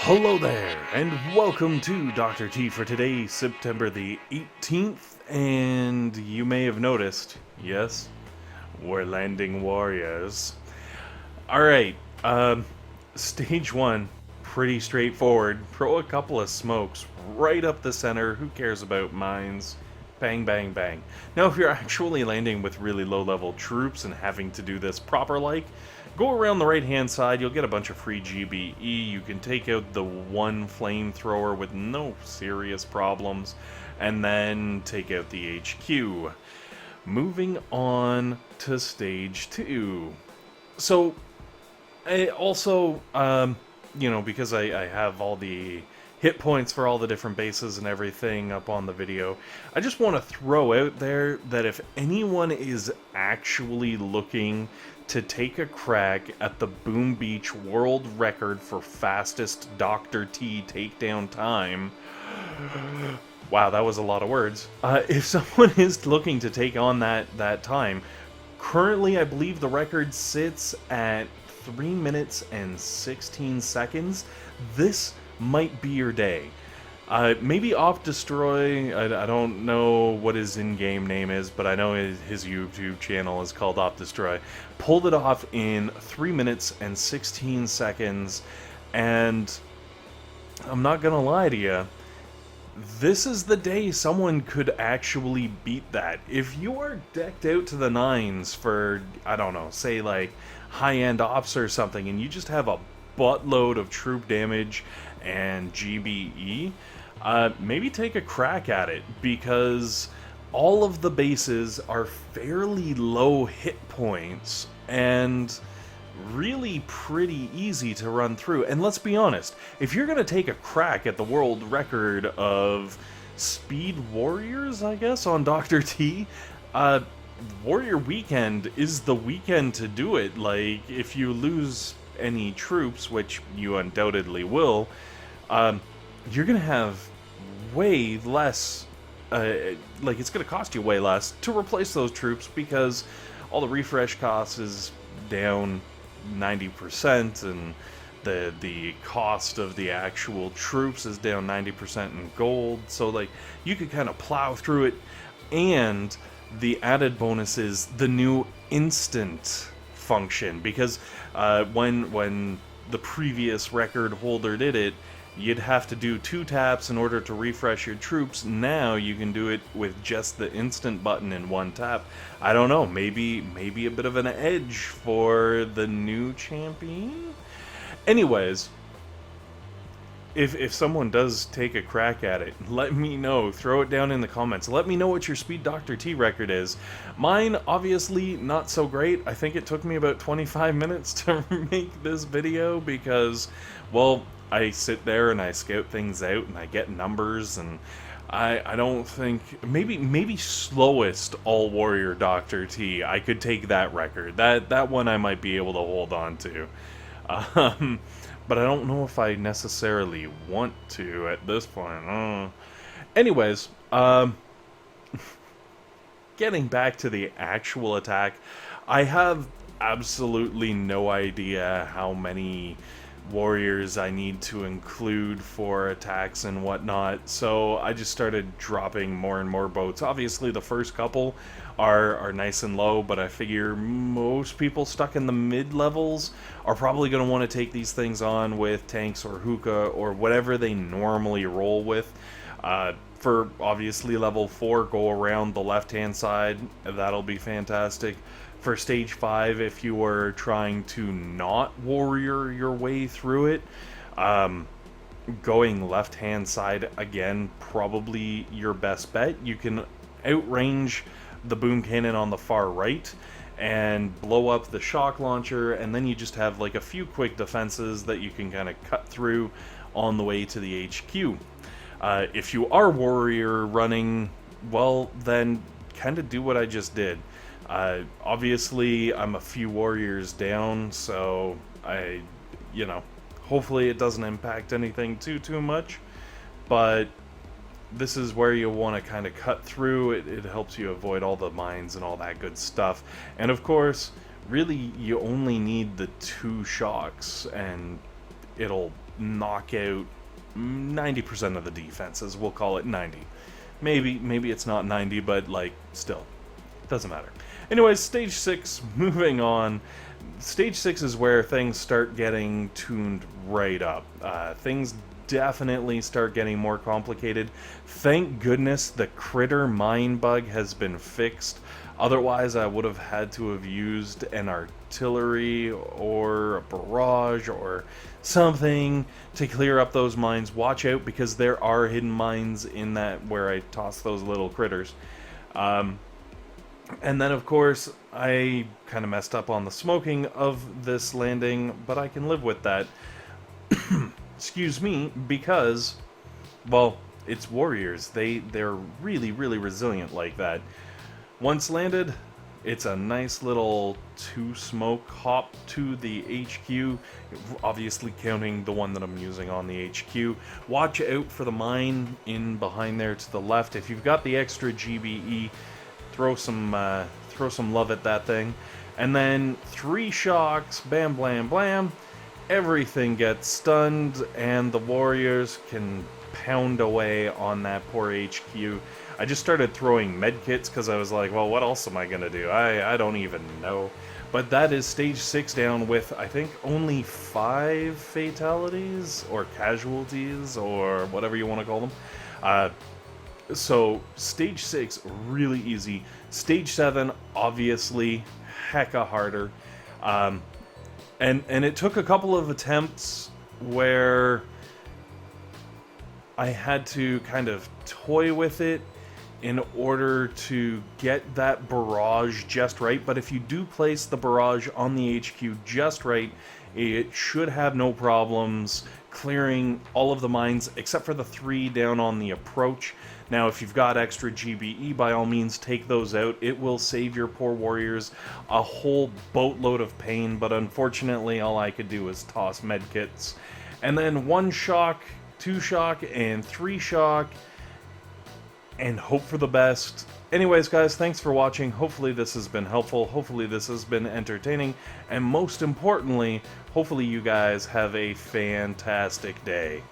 Hello there, and welcome to Dr. T for today, September the 18th, and you may have noticed, yes, we're landing warriors. Alright, stage 1, pretty straightforward. Throw a couple of smokes right up the center, who cares about mines? Bang, bang, bang. Now, if you're actually landing with really low-level troops and having to do this proper-like, go around the right-hand side, you'll get a bunch of free GBE. You can take out the one flamethrower with no serious problems, and then take out the HQ. Moving on to stage 2. So, also, because I have all the hit points for all the different bases and everything up on the video, I just want to throw out there that if anyone is actually looking to take a crack at the Boom Beach world record for fastest Dr. T takedown time, wow, that was a lot of words. If someone is looking to take on that time, currently I believe the record sits at 3 minutes and 16 seconds. This might be your day. Maybe Off Destroy, I don't know what his in-game name is, but I know his YouTube channel is called Off Destroy. Pulled it off in 3 minutes and 16 seconds, and I'm not gonna lie to you, this is the day someone could actually beat that. If you are decked out to the nines for, I don't know, say like high-end ops or something, and you just have a buttload of troop damage and GBE, maybe take a crack at it, because all of the bases are fairly low hit points and really pretty easy to run through. And let's be honest, if you're going to take a crack at the world record of speed warriors, I guess, on Dr. T, Warrior Weekend is the weekend to do it. Like, if you lose any troops, which you undoubtedly will, you're gonna have way less, it's gonna cost you way less to replace those troops, because all the refresh costs is down 90%, and the cost of the actual troops is down 90% in gold, so like you could kind of plow through it. And the added bonus is the new instant function, because when the previous record holder did it, you'd have to do 2 taps in order to refresh your troops. Now you can do it with just the instant button in 1 tap. I don't know, maybe a bit of an edge for the new champion? Anyways, if someone does take a crack at it, let me know. Throw it down in the comments. Let me know what your Speed Dr. T record is. Mine, obviously, not so great. I think it took me about 25 minutes to make this video because, well, I sit there and I scout things out and I get numbers, and I don't think, maybe slowest all warrior Dr. T, I could take that record. That one I might be able to hold on to. But I don't know if I necessarily want to at this point. Anyways, getting back to the actual attack, I have absolutely no idea how many warriors I need to include for attacks and whatnot, so I just started dropping more and more boats. Obviously the first couple are nice and low, but I figure most people stuck in the mid-levels are probably going to want to take these things on with tanks or hookah or whatever they normally roll with. For obviously level 4, go around the left-hand side, that'll be fantastic. For stage 5, if you are trying to not warrior your way through it, going left-hand side again, probably your best bet. You can outrange the boom cannon on the far right and blow up the shock launcher, and then you just have like a few quick defenses that you can kind of cut through on the way to the HQ. If you are warrior running, well, then kind of do what I just did. Obviously, I'm a few warriors down, so hopefully it doesn't impact anything too much, but this is where you want to kind of cut through. It helps you avoid all the mines and all that good stuff. And of course, really, you only need the 2 shocks, and it'll knock out 90% of the defenses. We'll call it 90. Maybe it's not 90, but like still, doesn't matter. Anyways, stage 6, moving on. Stage 6 is where things start getting tuned right up. Things definitely start getting more complicated. Thank goodness the critter mine bug has been fixed. Otherwise, I would have had to have used an artillery or a barrage or something to clear up those mines. Watch out, because there are hidden mines in that where I toss those little critters. And then, of course, I kind of messed up on the smoking of this landing, but I can live with that. Excuse me, because, well, it's warriors. They're really, really resilient like that. Once landed, it's a nice little 2-smoke hop to the HQ, obviously counting the one that I'm using on the HQ. Watch out for the mine in behind there to the left. If you've got the extra GBE, throw some love at that thing. And then 3 shocks, bam, blam, blam. Everything gets stunned, and the warriors can pound away on that poor HQ. I just started throwing medkits because I was like, well, what else am I going to do? I don't even know. But that is stage 6 down with, I think, only 5 fatalities or casualties or whatever you want to call them. So stage 6, really easy. Stage 7, obviously, hecka harder. And it took a couple of attempts where I had to kind of toy with it in order to get that barrage just right. But if you do place the barrage on the HQ just right, it should have no problems clearing all of the mines except for the 3 down on the approach. Now, if you've got extra GBE, by all means take those out. It will save your poor warriors a whole boatload of pain, but unfortunately all I could do was toss medkits. And then 1 shock, 2 shock, and 3 shock, and hope for the best. Anyways, guys, thanks for watching. Hopefully this has been helpful. Hopefully this has been entertaining. And most importantly, hopefully you guys have a fantastic day.